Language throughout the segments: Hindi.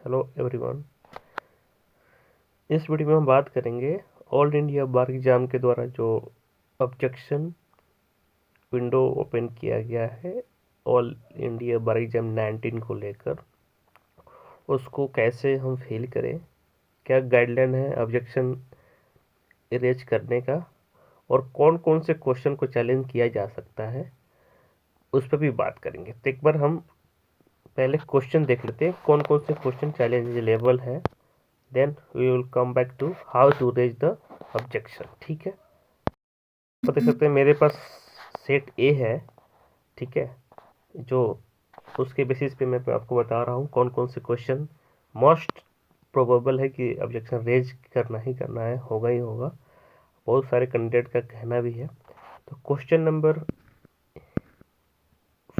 Hello everyone. इस वीडियो में हम बात करेंगे ऑल इंडिया बार एग्जाम के द्वारा जो ऑब्जेक्शन विंडो ओपन किया गया है ऑल इंडिया बार एग्जाम 19 को लेकर, उसको कैसे हम फिल करें, क्या गाइडलाइन है ऑब्जेक्शन इरेज करने का, और कौन कौन से क्वेश्चन को चैलेंज किया जा सकता है, उस पर भी बात करेंगे। तो एक बार हम पहले क्वेश्चन देख लेते हैं, कौन कौन से क्वेश्चन चैलेंजेबल है, then we will come back to how to raise the objection. ठीक है, तो देख सकते हैं मेरे पास सेट ए है, ठीक है, जो उसके बेसिस पे मैं आपको बता रहा हूँ कौन कौन से क्वेश्चन मोस्ट प्रोबेबल है कि ऑब्जेक्शन रेज करना ही करना है, होगा ही होगा। बहुत सारे कैंडिडेट का कहना भी है। तो क्वेश्चन नंबर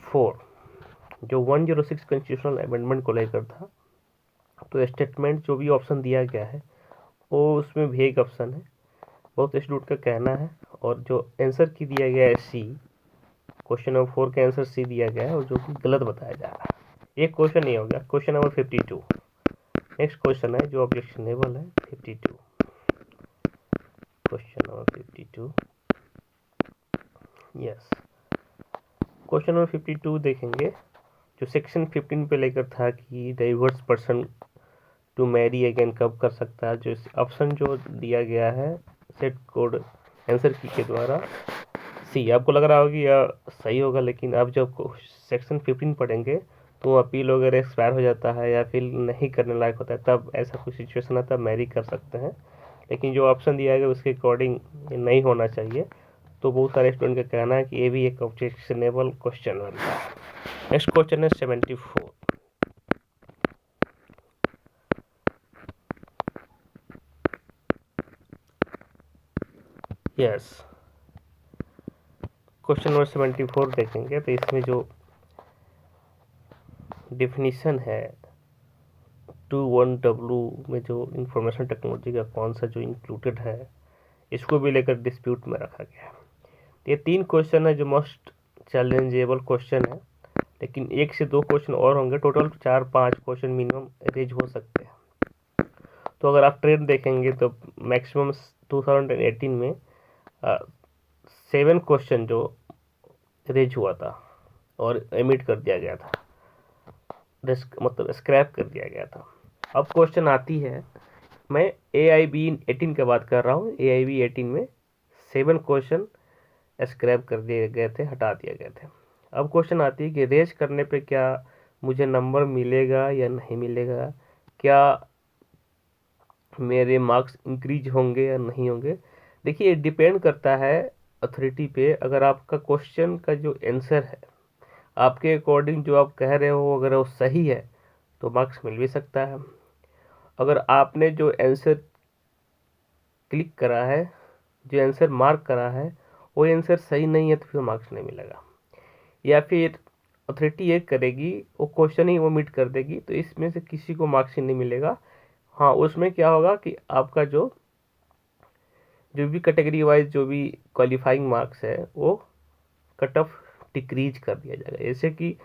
4 जो 106 कॉन्स्टिट्यूशनल अमेंडमेंट को लेकर था, तो स्टेटमेंट जो भी ऑप्शन दिया गया है वो उसमें वेग ऑप्शन है, बहुत स्टूडेंट का कहना है। और जो आंसर की दिया गया है सी, क्वेश्चन नंबर 4 का आंसर सी दिया गया है और जो कि गलत बताया जा रहा है। एक क्वेश्चन नहीं हो गया, क्वेश्चन नंबर 52। नेक्स्ट क्वेश्चन है जो ऑब्जेक्शनेबल है 52, question number 52। Yes, question number 52 देखेंगे, जो सेक्शन 15 पे लेकर था कि divorce person to marry again कब कर सकता है। जो ऑप्शन जो दिया गया है सेट कोड आंसर की के द्वारा सी, आपको लग रहा होगा कि यह सही होगा, लेकिन आप जब सेक्शन 15 पढ़ेंगे तो अपील वगैरह एक्सपायर हो जाता है या फिर नहीं करने लायक होता है, तब ऐसा कुछ सिचुएशन आता है, मैरी कर सकते हैं। लेकिन जो ऑप्शन दिया गया उसके अकॉर्डिंग नहीं होना चाहिए। तो बहुत सारे स्टूडेंट का कहना है कि ये भी एक ऑब्जेक्शनेबल क्वेश्चन बनता है। नेक्स्ट क्वेश्चन है 74। यस, क्वेश्चन नंबर 74 देखेंगे तो इसमें जो डिफिनीशन है 21W में जो इंफॉर्मेशन टेक्नोलॉजी का कौन सा जो इंक्लूडेड है, इसको भी लेकर डिस्प्यूट में रखा गया है। ये 3 क्वेश्चन है जो मोस्ट चैलेंजेबल क्वेश्चन है, लेकिन 1 से 2 क्वेश्चन और होंगे, टोटल 4-5 क्वेश्चन मिनिमम रेज हो सकते हैं। तो अगर आप ट्रेंड देखेंगे तो मैक्सिमम 2018 में 7 क्वेश्चन जो रेज हुआ था और एमिट कर दिया गया था, मतलब स्क्रैप कर दिया गया था। अब क्वेश्चन आती है, मैं AIB 18 की बात कर रहा हूँ। AIB 18 में 7 क्वेश्चन स्क्रैप कर दिए गए थे, हटा दिए गए थे। अब क्वेश्चन आती है कि रेज करने पे क्या मुझे नंबर मिलेगा या नहीं मिलेगा, क्या मेरे मार्क्स इंक्रीज होंगे या नहीं होंगे। देखिए, डिपेंड करता है अथॉरिटी पे। अगर आपका क्वेश्चन का जो आंसर है आपके अकॉर्डिंग जो आप कह रहे हो अगर वो सही है तो मार्क्स मिल भी सकता है। अगर आपने जो आंसर क्लिक करा है, जो आंसर मार्क करा है, वो आंसर सही नहीं है तो फिर मार्क्स नहीं मिलेगा। या फिर अथॉरिटी ये करेगी, वो क्वेश्चन ही वो मिट कर देगी, तो इसमें से किसी को मार्क्स ही नहीं मिलेगा। हाँ, उसमें क्या होगा कि आपका जो जो भी कैटेगरी वाइज जो भी क्वालिफाइंग मार्क्स है वो कट ऑफ डिक्रीज कर दिया जाएगा। जैसे कि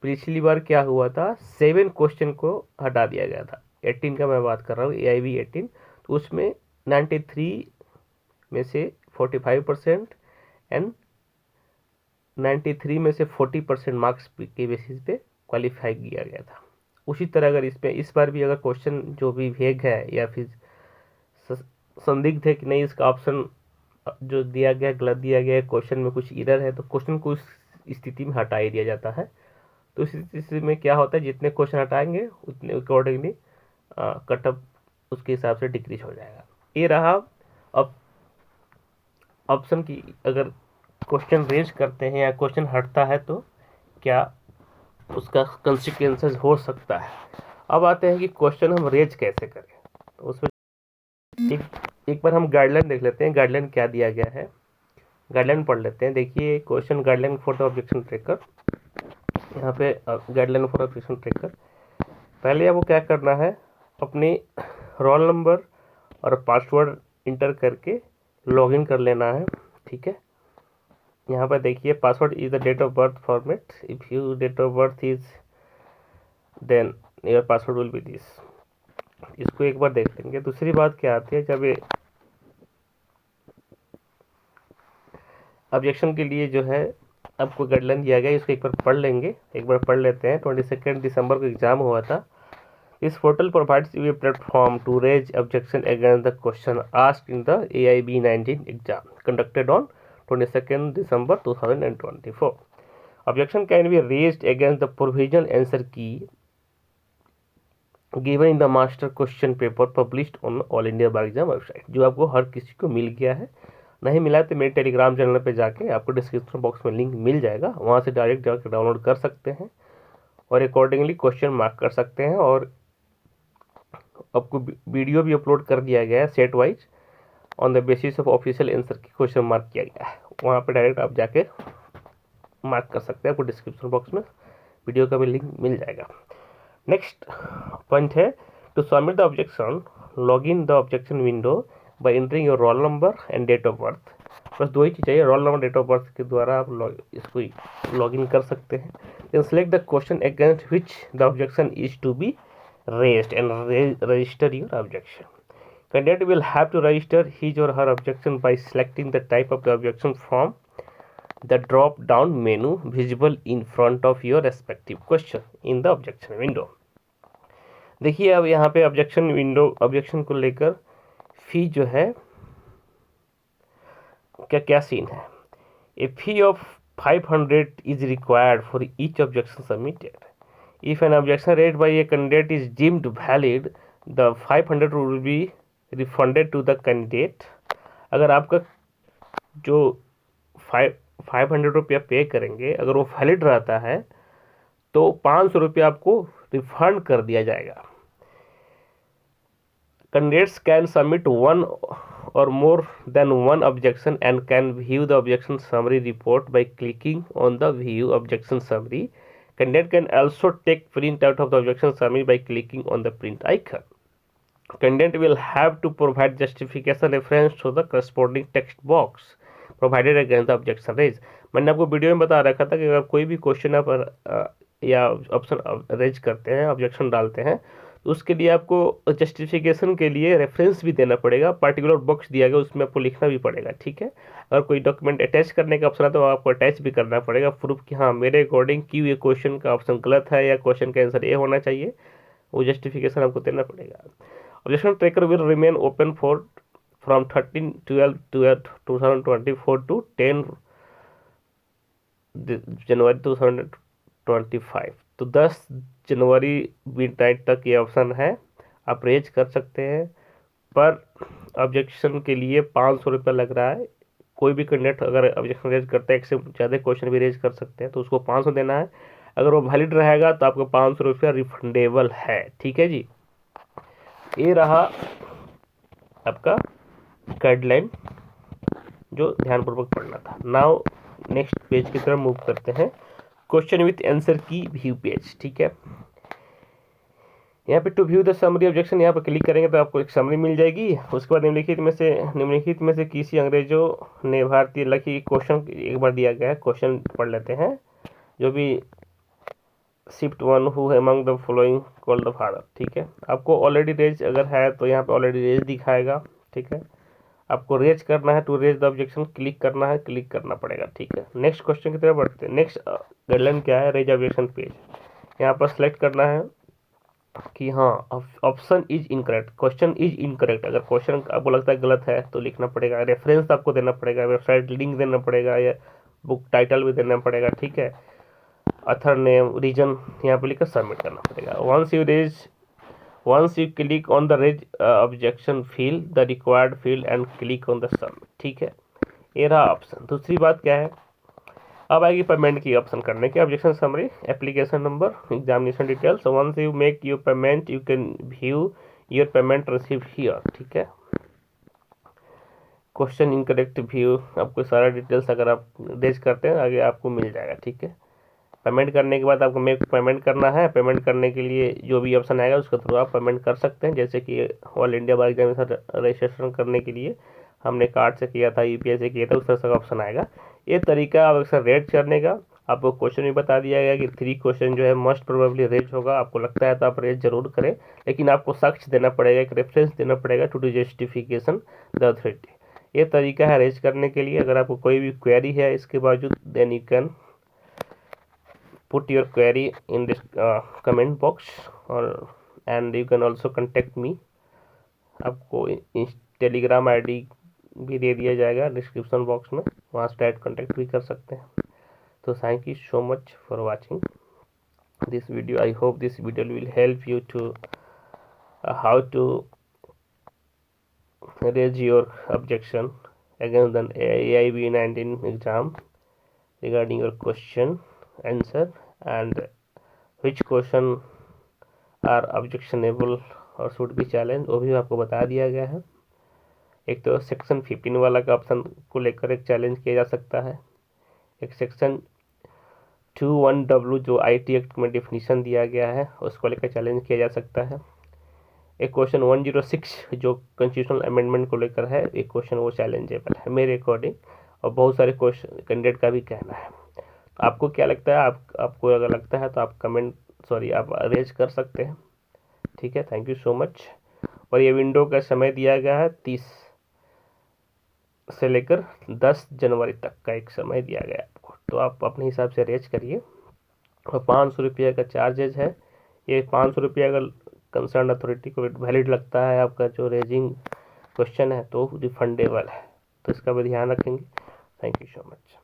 पिछली बार क्या हुआ था, 7 क्वेश्चन को हटा दिया गया था। 18 का मैं बात कर रहा हूँ, AIB 18। तो उसमें 93 में से 45% एंड 93 में से 40% मार्क्स के बेसिस पे क्वालिफाई किया गया था। उसी तरह अगर इसमें इस बार भी अगर क्वेश्चन जो भी वेग है या फिर संदिग्ध है कि नहीं इसका ऑप्शन जो दिया गया गलत दिया गया है, क्वेश्चन में कुछ इरर है, तो क्वेश्चन को उस स्थिति में हटा ही दिया जाता है। तो इस स्थिति में क्या होता है, जितने क्वेश्चन हटाएंगे उतने अकॉर्डिंगली कटअप उसके हिसाब से डिक्रीज हो जाएगा। ये रहा। अब ऑप्शन की अगर क्वेश्चन रेज करते हैं या क्वेश्चन हटता है तो क्या उसका कंसिक्वेंसेस हो सकता है। अब आते हैं कि क्वेश्चन हम रेज कैसे करें। तो उसमें एक बार हम गाइडलाइन देख लेते हैं, गाइडलाइन क्या दिया गया है, गाइडलाइन पढ़ लेते हैं। देखिए, question guideline for the objection tracker, यहाँ पे गाइडलाइन फॉर ऑब्जेक्शन ट्रेकर। पहले आपको क्या करना है, अपनी रोल नंबर और पासवर्ड इंटर करके लॉगिन कर लेना है। ठीक है, यहाँ पर देखिए password is the date of birth format, if you date of birth is then your password will be this. इसको एक बार देख लेंगे। दूसरी बात क्या आती है, जब ये ऑब्जेक्शन के लिए जो है आपको गाइडलाइन दिया गया, इसको एक बार पढ़ लेंगे, एक बार पढ़ लेते हैं। 22 दिसंबर को एग्जाम हुआ था। इस portal provides you a platform to raise objection against the question asked in the AIB-19 exam conducted on 22 December 2024. Objection can be raised against the provisional answer key given in the master question paper published on All India Bar Exam website, जो आपको हर किसी को मिल गया है। नहीं मिला तो मेरे टेलीग्राम चैनल पे जाके आपको डिस्क्रिप्शन बॉक्स में लिंक मिल जाएगा, वहाँ से डायरेक्ट जाकर डाउनलोड कर सकते हैं और अकॉर्डिंगली क्वेश्चन मार्क कर सकते हैं। और आपको वीडियो भी अपलोड कर दिया गया है set wise on the basis of official answer की क्वेश्चन मार्क किया गया है, वहाँ पे डायरेक्ट आप जाके मार्क कर सकते हैं। आपको डिस्क्रिप्शन बॉक्स में वीडियो का भी लिंक मिल जाएगा। नेक्स्ट पॉइंट है to submit the objection, log in the objection window by entering your roll number and date of birth. बस दो ही चीज़ चाहिए, roll number date of birth के द्वारा आप इसको लॉग इन कर सकते हैं। Then select the question against which the objection is to be raised and register your objection. Candidate will have to register his or her objection by selecting the type of the objection from the drop down menu visible in front of your respective question in the objection window. देखिए अब यहाँ पे ऑब्जेक्शन विंडो, ऑब्जेक्शन को लेकर फी जो है क्या सीन है। A fee of 500 is required for each objection submitted. If an objection raised by a candidate is deemed valid, the 500 will be refunded to the candidate. अगर आपका जो 500 रुपया पे करेंगे, अगर वो वैलिड रहता है तो 500 रुपया आपको रिफंड कर दिया जाएगा। Candidates can submit one or more than one objection and can view the objection summary report by clicking on the view objection summary. Candidate can also take print out of the objection summary by clicking on the print icon. Candidate will have to provide justification reference to the corresponding text box provided against the objection raised. मैंने आपको वीडियो में बता रखा था कि अगर कोई भी क्वेश्चन आप या ऑप्शन रेज करते हैं, ऑब्जेक्शन डालते हैं, तो उसके लिए आपको जस्टिफिकेशन के लिए रेफरेंस भी देना पड़ेगा। पर्टिकुलर बॉक्स दिया गया उसमें आपको लिखना भी पड़ेगा, ठीक है। अगर कोई डॉक्यूमेंट अटैच करने का ऑप्शन है तो आपको अटैच भी करना पड़ेगा प्रूफ कि हाँ मेरे अकॉर्डिंग क्यों ये क्वेश्चन का ऑप्शन गलत है या क्वेश्चन का आंसर ये होना चाहिए, वो जस्टिफिकेशन आपको देना पड़ेगा। Objection tracker will remain open for from 13/12/2024 to 10 January 2025। तो 10 जनवरी मिडनाइट तक ये ऑप्शन है, आप रेज कर सकते हैं। पर ऑब्जेक्शन के लिए 500 रुपये लग रहा है। कोई भी कैंडिडेट अगर ऑब्जेक्शन रेज करता है, एक से ज़्यादा क्वेश्चन भी रेज कर सकते हैं, तो उसको 500 देना है। अगर वो वैलिड रहेगा तो आपको 500 रुपया रिफंडेबल है, ठीक है जी। ये रहा आपका गाइडलाइन जो ध्यानपूर्वक पढ़ना था। नाउ नेक्स्ट पेज की तरफ मूव करते हैं, question with answer key view page, ठीक है। यहाँ पे to view the summary objection, यहाँ पर क्लिक करेंगे तो आपको एक समरी मिल जाएगी। उसके बाद निम्नलिखित में से किसी अंग्रेजों ने भारतीय लकी क्वेश्चन एक बार दिया गया है, क्वेश्चन पढ़ लेते हैं। जो भी shift 1 who among the following called the father, ठीक है। आपको ऑलरेडी रेज अगर है तो यहाँ पे ऑलरेडी रेज दिखाएगा, ठीक है। आपको रेज करना है, to raise the objection click करना है, क्लिक करना पड़ेगा, ठीक है। नेक्स्ट क्वेश्चन की तरफ बढ़ते हैं। नेक्स्ट गाइडलाइन क्या है, रेज ऑब्जेक्शन पेज। यहाँ पर सेलेक्ट करना है कि हाँ option is incorrect, question is incorrect. अगर क्वेश्चन आपको लगता है गलत है तो लिखना पड़ेगा, रेफरेंस आपको देना पड़ेगा, वेबसाइट लिंक देना पड़ेगा या बुक टाइटल भी देना पड़ेगा, ठीक है। ऑथर नेम, रीजन यहाँ पे लिखकर सबमिट करना पड़ेगा। Once you click on the raise objection fill the required field and click on the submit, ठीक है। ये रहा ऑप्शन। दूसरी बात क्या है, अब आएगी पेमेंट की ऑप्शन करने की। Objection summary, application number, examination details. Once you make your payment you can view your payment receive here, ठीक है। क्वेश्चन इनकरेक्ट व्यू, आपको सारा डिटेल्स अगर आप रेज करते हैं आगे आपको मिल जाएगा, ठीक है। पेमेंट करने के बाद आपको मेक पेमेंट करना है। पेमेंट करने के लिए जो भी ऑप्शन आएगा उसके थ्रू आप पेमेंट कर सकते हैं। जैसे कि ऑल इंडिया बार एग्जामिनेशन रजिस्ट्रेशन करने के लिए हमने कार्ड से किया था, UPI से किया था, उस तरह से ऑप्शन आएगा। ये तरीका ऑब्जेक्शन रेज करने का आपको क्वेश्चन भी बता दिया गया कि 3 क्वेश्चन जो है मोस्ट प्रोबेबली रेज होगा। आपको लगता है तो आप रेज जरूर करें, लेकिन आपको साक्ष्य देना पड़ेगा, एक रेफरेंस देना पड़ेगा टू जस्टिफिकेशन द अथॉरिटी। ये तरीका है रेज करने के लिए। अगर आपको कोई भी क्वेरी है इसके बावजूद, then you can put your query in this comment box or and you can also contact me। आपको टेलीग्राम आईडी भी दे दिया जाएगा डिस्क्रिप्शन बॉक्स में, वहाँ से डायरेक्ट कॉन्टेक्ट भी कर सकते हैं। तो thank you so much for watching this video। I hope this video will help you to how to raise your objection against the AIB 19 exam regarding your question answer and which question are objectionable और शुड बी चैलेंज, वो भी आपको बता दिया गया है। एक तो सेक्शन 15 वाला का ऑप्शन को लेकर एक चैलेंज किया जा सकता है, एक सेक्शन 21W जो IT एक्ट में डिफिनीशन दिया गया है उसको लेकर चैलेंज किया जा सकता है, एक क्वेश्चन 106 जो कॉन्स्टिट्यूशनल अमेंडमेंट को लेकर है, एक क्वेश्चन वो चैलेंजेबल है मेरे अकॉर्डिंग, और बहुत सारे क्वेश्चन कैंडिडेट का भी कहना है। तो आपको क्या लगता है? आपको अगर लगता है तो आप आप रेज कर सकते हैं। ठीक है, थैंक यू सो मच। और ये विंडो का समय दिया गया है 30 से लेकर 10 जनवरी तक का एक समय दिया गया है आपको, तो आप अपने हिसाब से रेज करिए। और 500 रुपये का चार्जेज है। ये 500 रुपये अगर कंसर्न अथॉरिटी को वैलिड लगता है आपका जो रेजिंग क्वेश्चन है तो रिफंडेबल है, तो इसका भी ध्यान रखेंगे। Thank you so much.